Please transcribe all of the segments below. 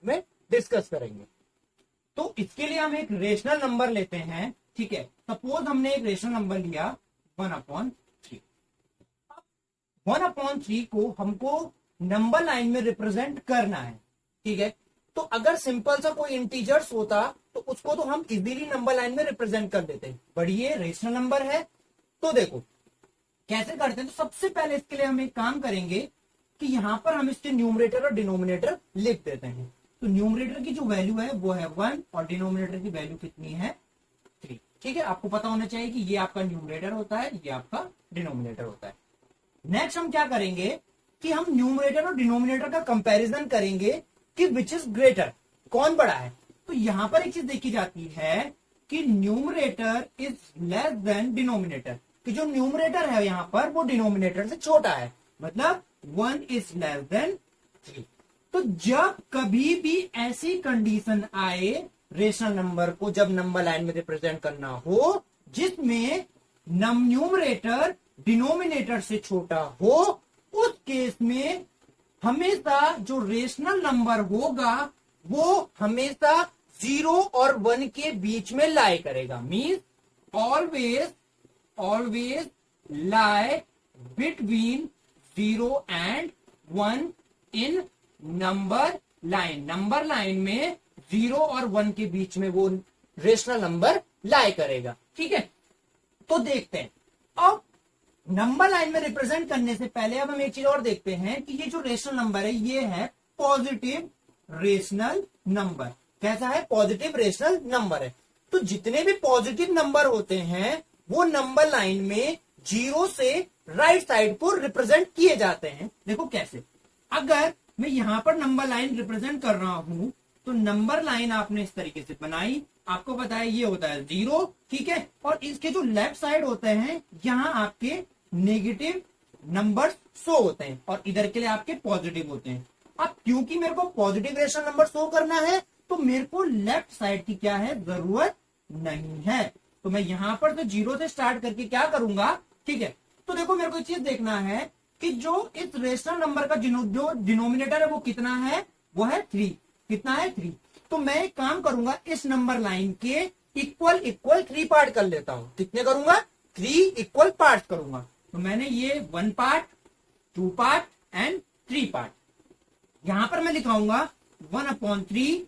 में डिस्कस करेंगे। तो इसके लिए हम एक रेशनल नंबर लेते हैं, ठीक है। सपोज हमने एक रेशनल नंबर लिया 1/3। 1/3 को हमको नंबर लाइन में रिप्रेजेंट करना है, ठीक है। तो अगर सिंपल सा कोई इंटीजर्स होता तो उसको तो हम इजीली नंबर लाइन में रिप्रेजेंट कर देते, बट ये रेशनल नंबर है। तो देखो कैसे करते हैं। तो सबसे पहले इसके लिए हम एक काम करेंगे कि यहां पर हम इसके न्यूमरेटर और डिनोमिनेटर लिख देते हैं। तो न्यूमरेटर की जो वैल्यू है वो है 1 और डिनोमिनेटर की वैल्यू कितनी है 3, ठीक है। आपको पता होना चाहिए कि ये आपका न्यूमरेटर होता है, ये आपका डिनोमिनेटर होता है। नेक्स्ट हम क्या करेंगे कि हम न्यूमरेटर और डिनोमिनेटर का कंपैरिजन करेंगे कि विच इज ग्रेटर, कौन बड़ा है। तो यहां पर एक चीज देखी जाती है कि numerator is less than denominator, कि जो न्यूमरेटर है यहां पर वो डिनोमिनेटर से छोटा है, मतलब 1 इज लेस देन 3। तो जब कभी भी ऐसी कंडीशन आए रेशनल नंबर को जब नंबर लाइन में रिप्रेजेंट करना हो जिसमें न्यूमरेटर डिनोमिनेटर से छोटा हो, उस केस में हमेशा जो रेशनल नंबर होगा वो हमेशा 0 और 1 के बीच में लाई करेगा। Means always lie between 0 and 1 in number line. Number line में 0 और 1 के बीच में वो रेशनल नंबर लाई करेगा, ठीक है। तो देखते हैं अब नंबर लाइन में रिप्रेजेंट करने से पहले अब हम एक चीज और देखते हैं कि ये जो रेशनल नंबर है ये है पॉजिटिव रेशनल नंबर। कैसा है? पॉजिटिव रेशनल नंबर है। तो जितने भी पॉजिटिव नंबर होते हैं वो नंबर लाइन में 0 से राइट साइड को रिप्रेजेंट किए जाते हैं। देखो कैसे, अगर मैं यहां पर नंबर लाइन रिप्रेजेंट कर रहा हूं तो नंबर लाइन आपने इस तरीके से बनाई, आपको पता है ये होता है 0, ठीक है। और इसके जो लेफ्ट साइड होते हैं यहां आपके नेगेटिव नंबर शो होते हैं और इधर के लिए आपके पॉजिटिव होते हैं। अब क्योंकि मेरे को पॉजिटिव रेशनल नंबर शो करना है तो मेरे को लेफ्ट साइड की क्या है, जरूरत नहीं है। तो मैं यहां पर तो 0 से स्टार्ट करके क्या करूंगा, ठीक है। तो देखो मेरे को एक चीज देखना है कि जो इस रेशनल नंबर का जो डिनोमिनेटर है वो कितना है, वो है 3। कितना है? 3। तो मैं एक काम करूंगा, इस नंबर लाइन के इक्वल 3 पार्ट कर लेता हूं। कितने करूंगा? 3 इक्वल पार्ट करूंगा। तो मैंने ये 1 पार्ट, 2 पार्ट एंड 3 पार्ट। यहां पर मैं लिखाऊंगा 1/3,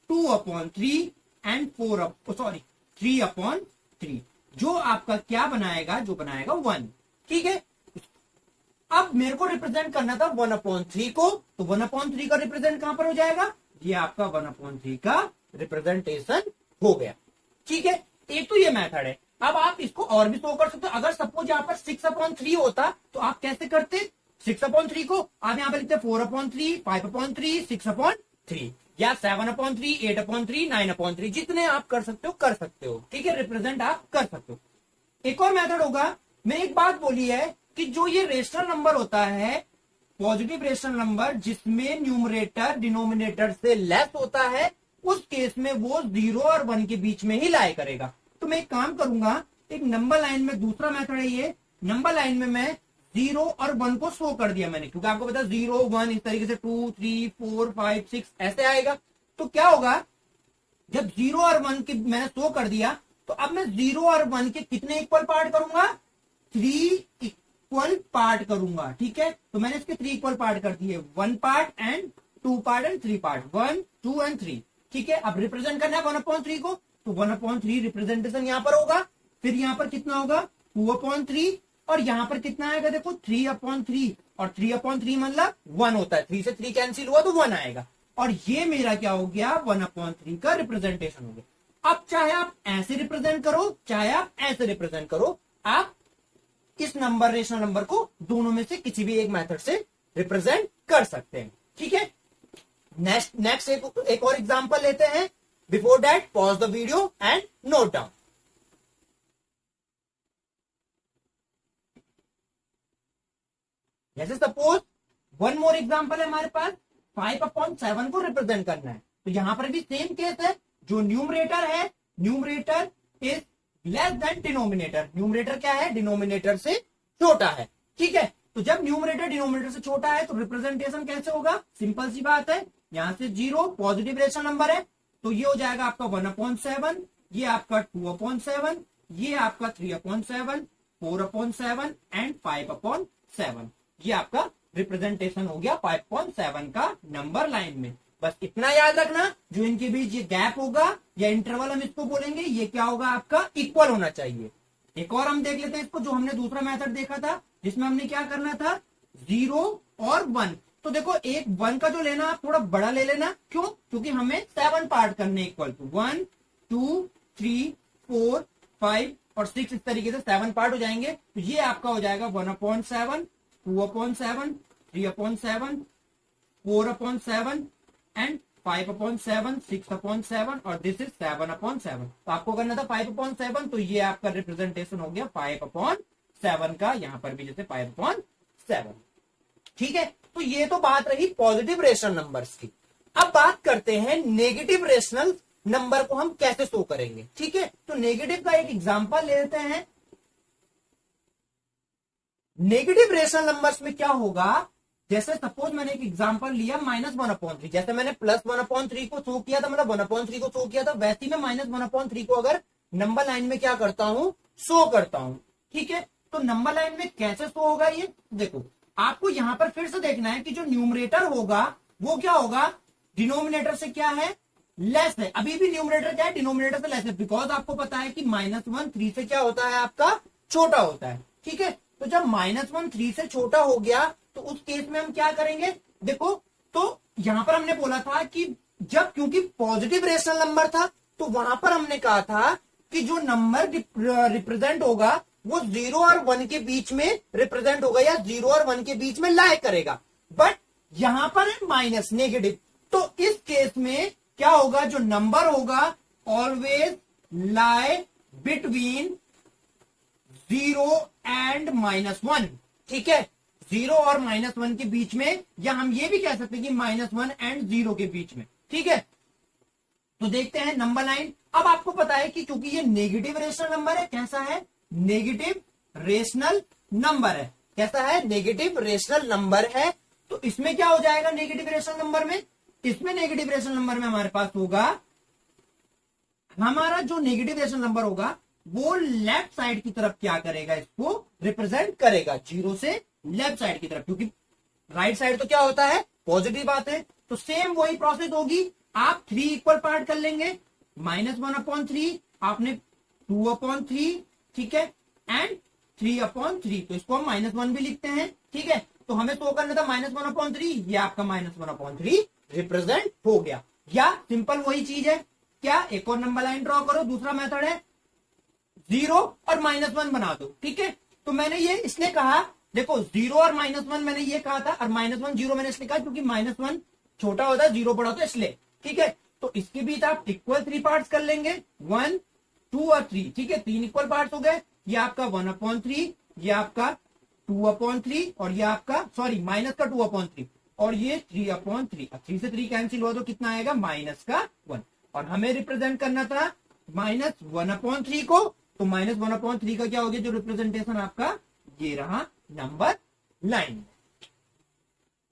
2/3 एंड 3/3, जो आपका क्या बनाएगा, जो बनाएगा 1, ठीक है। अब मेरे को रिप्रेजेंट करना था 1/3 को, तो 1/3 का रिप्रेजेंट कहां पर हो जाएगा, ये आपका 1/3 का रिप्रेजेंटेशन हो गया, ठीक है। एक तो ये मेथड है। अब आप इसको और भी शो कर सकते हो। अगर सपोज यहाँ पर 6/3 होता तो आप कैसे करते, 6/3 को आप यहाँ पर लिखते 4/3, 5/3, 6/3 या 7/3, 8/3, 9/3, जितने आप कर सकते हो, ठीक है। रिप्रेजेंट आप कर सकते हो। एक और मेथड होगा, मैंने एक बात बोली है कि जो ये रेशनल नंबर होता है, पॉजिटिव रेशनल नंबर जिसमें न्यूमरेटर डिनोमिनेटर से लेस होता है, उस केस में वो 0 और 1 के बीच में ही लाई करेगा। तो मैं एक काम करूंगा, एक नंबर लाइन में दूसरा मेथड है ये, नंबर लाइन में मैं 0 और 1 को शो कर दिया मैंने, क्योंकि आपको पता 0 1 इस तरीके से 2 3 4 5 6 ऐसे आएगा। तो क्या होगा, जब 0 और 1 की मैंने शो कर दिया तो अब मैं 0 और 1 के कितने इक्वल पार्ट करूंगा, 3 इक्वल पार्ट करूंगा, ठीक है। तो मैंने इसके 3 इक्वल पार्ट कर दिए, 1 part and 2 part and 3 part, 1 2 and 3, ठीक है। अब रिप्रेजेंट करना है 1/3 को, तो 1/3 रिप्रेजेंटेशन यहां पर होगा। फिर यहां पर कितना होगा, 2/3, और यहां पर कितना आएगा, देखो 3/3, और 3/3 मतलब 1 होता है, 3 से 3 कैंसिल हुआ तो 1 आएगा, और ये मेरा क्या हो गया, 1/3 का रिप्रेजेंटेशन हो गया। अब चाहे आप ऐसे रिप्रेजेंट करो, चाहे आप ऐसे रिप्रेजेंट करो, आप इस नंबर रेशनल नंबर को दोनों में से किसी भी एक मेथड से रिप्रेजेंट कर सकते हैं, ठीक है। नेक्स्ट एक और एग्जांपल लेते हैं। Before that pause the video and note down. जैसे सपोज वन मोर एग्जांपल है हमारे पास, 5/7 को रिप्रेजेंट करना है। तो यहां पर भी सेम केस है, जो न्यूमरेटर है, numerator is less than denominator. Numerator क्या है, डिनोमिनेटर से छोटा है, ठीक है। तो जब न्यूमरेटर डिनोमिनेटर से छोटा है तो रिप्रेजेंटेशन कैसे होगा, सिंपल सी बात है, यहां से 0 पॉजिटिव रेशनल नंबर है तो ये हो जाएगा आपका 1/7, ये आपका 2/7, ये आपका 3/7, 4/7 एंड 5/7। ये आपका रिप्रेजेंटेशन हो गया 5/7 का नंबर लाइन में। बस इतना याद रखना, जो इनके बीच ये गैप होगा या इंटरवल हम इसको बोलेंगे, ये क्या होगा आपका इक्वल होना चाहिए। एक और हम देख लेते हैं इसको, जो हमने दूसरा मेथड देखा था जिसमें हमने क्या करना था, 0 और 1। तो देखो एक 1 का जो लेना आप थोड़ा बड़ा ले लेना, क्यों, क्योंकि हमें 7 पार्ट करने इक्वल टू 1 2 3 4 5 और 6, इस तरीके से 7 पार्ट हो जाएंगे। तो ये आपका हो जाएगा 1/7, 2/7, 3/7, 4/7 एंड 5/7, 6/7 और दिस इज 7/7। तो आपको करना था 5/7, तो ये आपका रिप्रेजेंटेशन हो गया 5/7 का, यहां पर भी जैसे 5/7। ठीक है, तो ये तो बात रही पॉजिटिव रेशनल नंबर्स की। अब बात करते हैं नेगेटिव रेशनल नंबर को हम कैसे शो करेंगे। ठीक है, तो नेगेटिव का एक एग्जांपल ले लेते हैं। नेगेटिव रेशनल नंबर्स में क्या होगा, जैसे सपोज मैंने एक एग्जांपल लिया -1/3, जैसे मैंने +1/3 को शो किया था, मतलब 1/3 को शो किया था, वैसे ही मैं -1/3 को अगर नंबर लाइन में क्या करता हूं, शो करता हूं। ठीक है, तो नंबर लाइन में कैसे शो होगा ये देखो, आपको यहां पर फिर से देखना है कि जो न्यूमरेटर होगा वो क्या होगा, डिनोमिनेटर से क्या है, लेस है। अभी भी न्यूमरेटर क्या है, डिनोमिनेटर से लेस है, बिकॉज आपको पता है कि -1 3 से क्या होता है आपका छोटा होता है। ठीक है, तो जब -1 3 से छोटा हो गया तो उस केस में हम क्या करेंगे, देखो तो यहां पर हमने बोला था कि जब, क्योंकि पॉजिटिव रेशनल नंबर था तो वहां पर हमने कहा था कि जो नंबर रिप्रेजेंट होगा वो 0 और 1 के बीच में रिप्रेजेंट होगा या 0 और 1 के बीच में लाई करेगा। बट यहां पर है माइनस, नेगेटिव, तो इस केस में क्या होगा, जो नंबर होगा ऑलवेज लाई बिटवीन 0 एंड -1। ठीक है, 0 और -1 के बीच में, या हम ये भी कह सकते हैं कि -1 एंड 0 के बीच में। ठीक है, तो देखते हैं नंबर लाइन। अब आपको पता है कि क्योंकि ये नेगेटिव रेशनल नंबर है, कैसा है, नेगेटिव रेशनल नंबर है, कैसा है, नेगेटिव रेशनल नंबर है। तो इसमें क्या हो जाएगा, नेगेटिव रेशनल नंबर में, इसमें नेगेटिव रेशनल नंबर में हमारे पास होगा, हमारा जो नेगेटिव रेशनल नंबर होगा वो लेफ्ट साइड की तरफ क्या करेगा, इसको रिप्रेजेंट करेगा 0 से लेफ्ट साइड की तरफ, क्योंकि राइट साइड तो क्या होता है, पॉजिटिव बात है। तो सेम वही प्रोसेस होगी, आप 3 इक्वल पार्ट कर लेंगे, -1/3 आपने 2/3, ठीक है, एंड 3/3, तो इसको हम -1 भी लिखते हैं। ठीक है, तो हमें तो करना था -1/3, ये आपका -1/3 रिप्रेजेंट हो गया। या सिंपल वही चीज है, क्या, एक और नंबर लाइन ड्रॉ करो, दूसरा मेथड है 0 और -1 बना दो। ठीक है, तो मैंने ये इसलिए कहा, देखो 0 और -1 मैंने ये कहा था, और -1 0 मैंने इसलिए कहा क्योंकि -1 छोटा होता है, 0 बड़ा होता है, इसलिए। ठीक है, तो इसके बीच आप इक्वल 3 पार्ट्स कर लेंगे, 1 2 और 3। ठीक है, 3 इक्वल पार्ट्स हो गए, ये आपका 1/3, ये आपका 2/3 और ये आपका, सॉरी, माइनस का 2/3 और ये 3/3। 3 से 3 कैंसिल हुआ तो कितना आएगा, -1। और हमें रिप्रेजेंट करना था -1/3 को, तो -1/3 का क्या हो गया, जो रिप्रेजेंटेशन आपका ये रहा नंबर लाइन।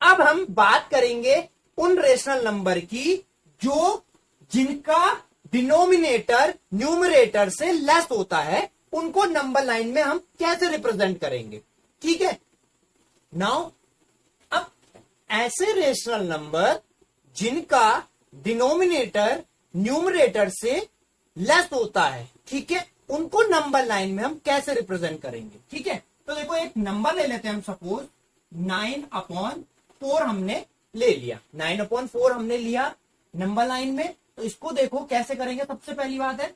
अब हम बात करेंगे उन रेशनल नंबर की जो जिनका डिनोमिनेटर न्यूमरेटर से लेस होता है, उनको नंबर लाइन में हम कैसे रिप्रेजेंट करेंगे। ठीक है, नाउ अब ऐसे रेशनल नंबर जिनका डिनोमिनेटर न्यूमरेटर से लेस होता है, ठीक है, उनको नंबर लाइन में हम कैसे रिप्रेजेंट करेंगे। ठीक है, तो देखो एक नंबर ले लेते हैं हम, सपोज 9/4 हमने ले लिया, 9/4 हमने लिया नंबर लाइन में। तो इसको देखो कैसे करेंगे। सबसे पहली बात है,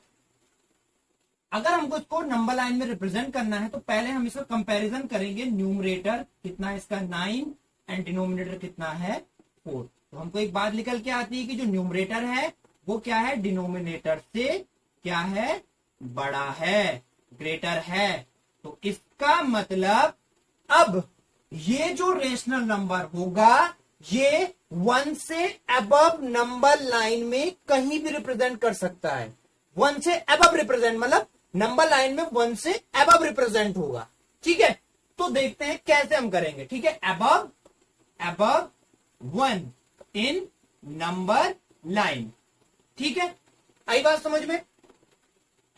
अगर हमको इसको नंबर लाइन में रिप्रेजेंट करना है तो पहले हम इसका कंपैरिजन करेंगे, न्यूमरेटर कितना है इसका 9 एंड डिनोमिनेटर कितना है 4। तो हमको एक बात निकल के आती है कि जो न्यूमरेटर है वो क्या है, डिनोमिनेटर से क्या है, बड़ा है, ग्रेटर है। तो इसका मतलब अब ये जो रेशनल नंबर होगा ये 1 से अबव नंबर लाइन में कहीं भी रिप्रेजेंट कर सकता है। 1 से अबव रिप्रेजेंट मतलब नंबर लाइन में 1 से अबव रिप्रेजेंट होगा। ठीक है, तो देखते हैं कैसे हम करेंगे। ठीक है, above 1 इन नंबर लाइन। ठीक है, आई बात समझ में।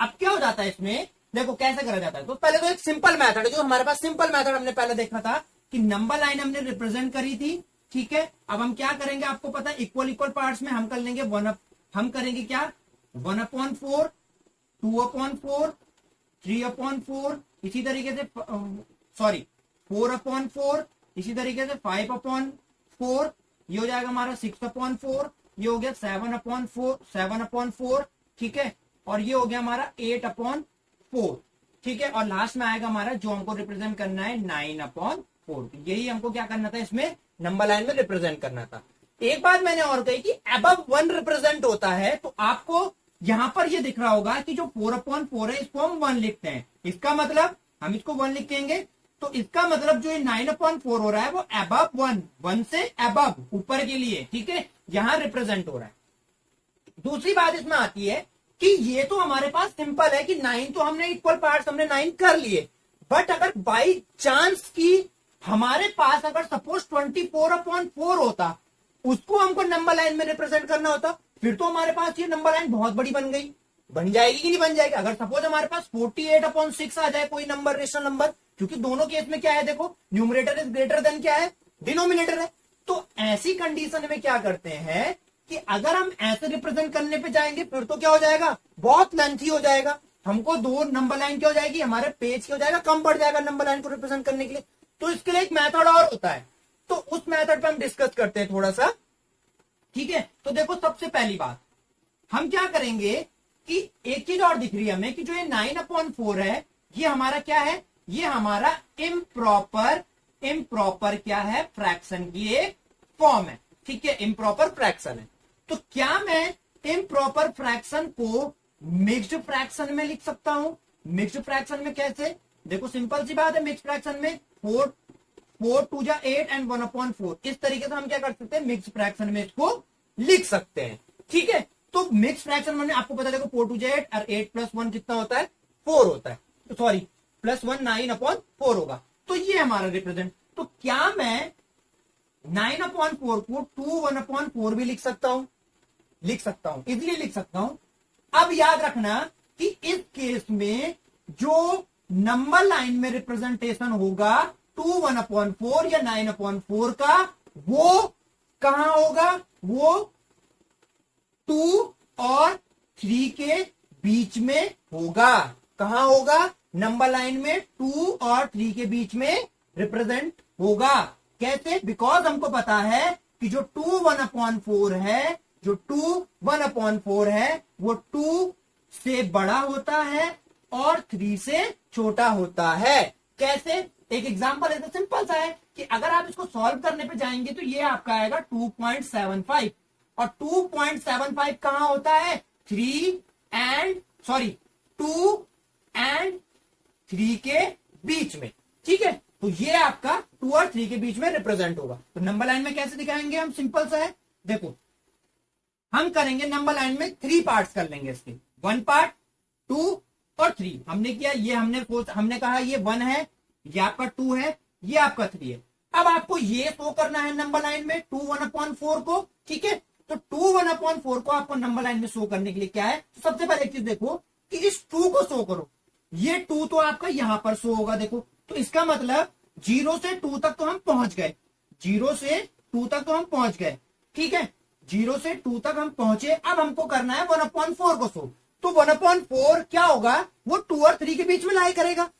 अब क्या हो जाता है इसमें, देखो कैसे करा जाता है। तो पहले तो एक सिंपल मेथड है, जो हमारे पास सिंपल मेथड हमने पहले देखा था कि नंबर लाइन हमने रिप्रेजेंट करी थी। ठीक है, अब हम क्या करेंगे, आपको पता है इक्वल इक्वल पार्ट्स में हम कर लेंगे हम करेंगे क्या, 1/4, 2/4, 3/4, इसी तरीके से 4/4, इसी तरीके से 5/4, ये हो जाएगा हमारा 6/4, ये हो गया 7/4। ठीक है, और ये हो गया हमारा 8/4। ठीक है, और लास्ट में आएगा हमारा जो हमको रिप्रेजेंट करना है 9/4। यही हमको क्या करना था, इसमें नंबर लाइन में रिप्रेजेंट करना था। एक बात मैंने और कही कि अबव 1 रिप्रेजेंट होता है, तो आपको यहां पर ये दिख रहा होगा कि जो 4/4 है इसको हम 1 लिखते हैं। इसका मतलब हम इसको 1 लिखेंगे, तो इसका मतलब जो ये 9/4 हो रहा है वो अबव 1 से अबव ऊपर के लिए, ठीक है, यहां रिप्रेजेंट हो रहा है। दूसरी बात इसमें आती है कि ये तो हमारे पास सिंपल है कि 9 तो हमने इक्वल पार्ट्स हमने 9 कर लिए, बट अगर बाई चांस की हमारे पास अगर सपोज 24/4 होता, उसको हमको नंबर लाइन में रिप्रेजेंट करना होता, फिर तो हमारे पास ये नंबर लाइन बहुत बड़ी बन गई, बन जाएगी कि नहीं बन जाएगी। अगर सपोज हमारे पास 48/6 आ जाए कोई नंबर, रेशनल नंबर, क्योंकि दोनों केस में क्या है, देखो न्यूमरेटर इज ग्रेटर देन क्या है, डिनोमिनेटर है। तो ऐसी कंडीशन में क्या करते हैं कि अगर हम ऐसे रिप्रेजेंट करने पे जाएंगे फिर तो क्या हो जाएगा, बहुत लेंथी हो जाएगा, हमको दो नंबर लाइन क्या हो जाएगी, हमारे पेज क्या हो जाएगा, कम पड़ जाएगा नंबर लाइन को रिप्रेजेंट करने के लिए। तो इसके लिए एक मेथड और होता है, तो उस मेथड पे हम डिस्कस करते हैं थोड़ा सा। ठीक है, तो देखो सबसे पहली बात हम क्या करेंगे कि एक चीज और दिख रही है हमें कि जो ये 9/4 है, ये हमारा क्या है, ये हमारा इम्प्रॉपर क्या है, फ्रैक्शन की एक फॉर्म है। ठीक है, इम्प्रॉपर फ्रैक्शन है। तो क्या मैं इम्प्रॉपर फ्रैक्शन को मिक्स्ड फ्रैक्शन में लिख सकता हूं? मिक्स्ड फ्रैक्शन में कैसे, देखो सिंपल सी बात है, मिक्स्ड फ्रैक्शन में 4 2 जा 8 एंड 1/4, इस तरीके से हम क्या कर सकते हैं, मिक्स्ड फ्रैक्शन में इसको लिख सकते हैं। ठीक है, तो मिक्स फ्रैक्शन में आपको पता, देखो 4 2 जा 8 और 8 + 1 कितना होता है, 4 होता है, तो सॉरी +1 9/4 होगा। तो ये हमारा रिप्रेजेंट, तो क्या मैं 9/4 को 2 1/4 भी लिख सकता हूं? लिख सकता हूं, इजीली लिख सकता हूं। अब याद रखना कि इस केस में जो नंबर लाइन में रिप्रेजेंटेशन होगा 2 1/4 या 9/4 का, वो कहां होगा, वो 2 और 3 के बीच में होगा। कहां होगा, नंबर लाइन में 2 और 3 के बीच में रिप्रेजेंट होगा। कैसे, बिकॉज हमको पता है कि जो 2 1/4 है, जो 2 1/4 है वो 2 से बड़ा होता है और 3 से छोटा होता है। कैसे, एक एग्जांपल ऐसा सिंपल सा है कि अगर आप इसको सॉल्व करने पे जाएंगे तो ये आपका आएगा 2.75, और 2.75 कहां होता है, 2 and 3 के बीच में। ठीक है, तो ये आपका 2 और 3 के बीच में रिप्रेजेंट होगा। तो नंबर लाइन में कैसे दिखाएंगे हम, सिंपल सा है, देखो हम करेंगे नंबर लाइन में 3 पार्ट्स कर लेंगे इसके, 1 पार्ट, 2 और 3। हमने किया, ये हमने कहा ये 1 है, ये आपका 2 है, ये आपका 3 है। अब आपको ये शो करना है नंबर लाइन में 2 1/4 को। ठीक है, तो 2 1/4 को आपको नंबर लाइन में शो करने के लिए क्या है, तो सबसे पहले एक चीज देखो कि इस 2 को शो करो। ये 2 तो आपका यहां पर शो होगा, देखो, तो इसका मतलब 0 से 2 तक तो हम पहुंच गए, 0 से 2 तक तो हम पहुंच गए। ठीक है, 0 से 2 तक हम पहुंचे, अब हमको करना है 1/4 को शो। तो 1/4 क्या होगा, वो 2 और 3 के बीच में लाई करेगा।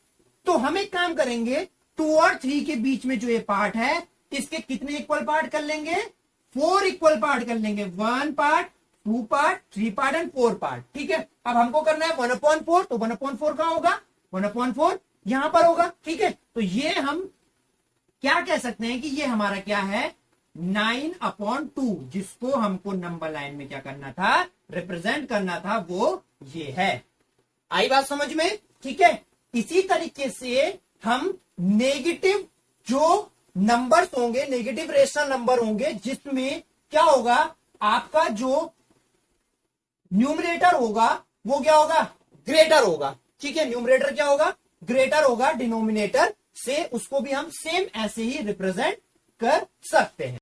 तो हम एक काम करेंगे, 2 और 3 के बीच में जो ये पार्ट है, इसके कितने इक्वल पार्ट कर लेंगे, 4 इक्वल पार्ट कर लेंगे, 1 part, 2 part, 3 part and 4 part. ठीक है, अब हमको करना है 1/4, तो 1/4 कहां होगा, 1/4 यहां पर होगा। ठीक है, तो ये हम क्या कह सकते हैं कि ये हमारा क्या है, 9/2, जिसको हमको नंबर लाइन में क्या करना था, रिप्रेजेंट करना था, वो ये है। आई बात समझ में। ठीक है, इसी तरीके से हम नेगेटिव जो नंबर्स होंगे, नेगेटिव रेशनल नंबर होंगे, जिसमें क्या होगा, आपका जो न्यूमरेटर होगा वो क्या होगा, ग्रेटर होगा। ठीक है, न्यूमरेटर क्या होगा, ग्रेटर होगा डिनोमिनेटर से उसको भी हम सेम ऐसे ही रिप्रेजेंट कर सकते हैं।